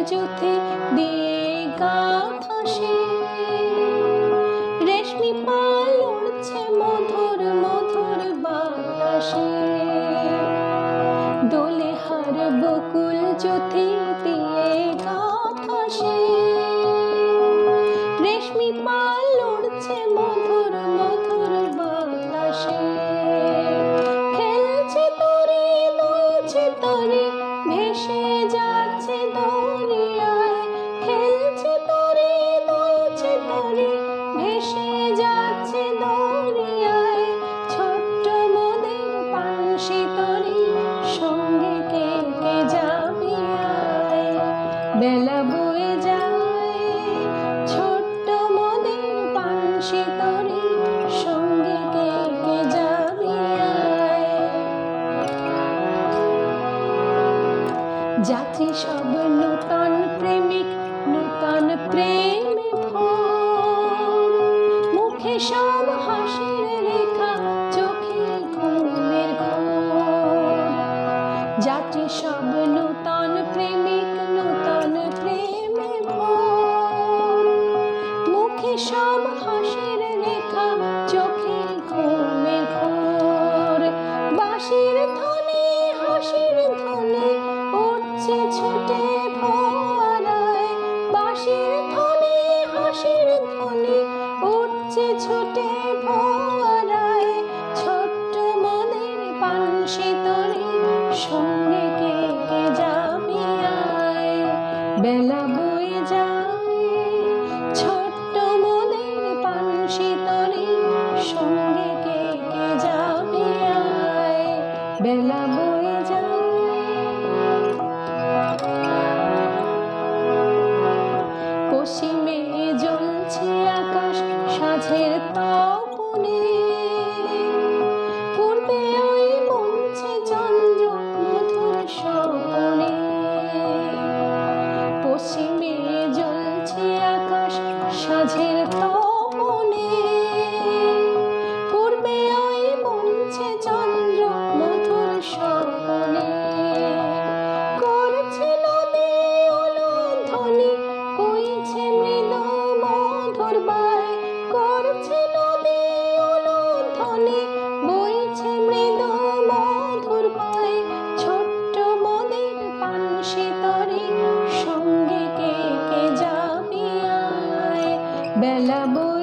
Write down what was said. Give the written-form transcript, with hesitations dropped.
জ্যোতি দিয়ে গাঁথা সে রেশমি পাল উড়ছে মধুর মধুর বাতাসে দোলে হার বকুল জ্যোতি দিয়ে গাঁথা সে রেশমি পাল উড়ছে মধুর মধুর বাতাসে খেলছে তরি দুলছে তরি ভেসে যাচ্ছে দরিয়ায় খেলছে তরি দুলছে তরি ভেসে যাচ্ছে দরিয়ায় ছোট্ট মোদের পানসি তরি সঙ্গে কে কে যাবি আয় বেলা বয়ে যায় ছোট্ট মোদের পানসি তরি সঙ্গে কে কে যাবি আয় যাত্রী সব নূতন প্রেমিক নূতন প্রেমে ভোর মুখে সব হাসির রেখা চোখে ঘুমের ঘোর যাত্রী সব নূতন প্রেমিক নূতন প্রেমে ভোর মুখে সব হাসির রেখা চোখে ঘুমের ঘোর বাঁশির ধ্বনি হাসির ধ্বনি উঠছে ছুটে ফোয়ারায় বাঁশির ধ্বনি হাসির ধ্বনি উঠছে ছুটে ফোয়ারায় ছোট্ট মনের পানসি তরি সঙ্গে কে কে যাবি আয় বেলা বয়ে যায় ছোট্ট মনের পানসি তরি সঙ্গে কে কে যাবি আয় বেলা বয়ে যায় পশ্চিমে জ্বলছে আকাশ সাঁঝের তপনে পূর্বে ওই মনছে চন্দ্র মধুর স্বপনে পশ্চিমে জ্বলছে আকাশ সাঁঝের তপনে পূর্বে ওই মনছে চন্দ্র মধুর স্বপনে করছে নদী উলুধ্বনি বইছে মৃদু মধুর বায় করছে নদী উলুধ্বনি বইছে মৃদু মধুর বায় ছোট্ট মোদের পানসি তরি সঙ্গে কে কে যাবি আয় বেলা বয়ে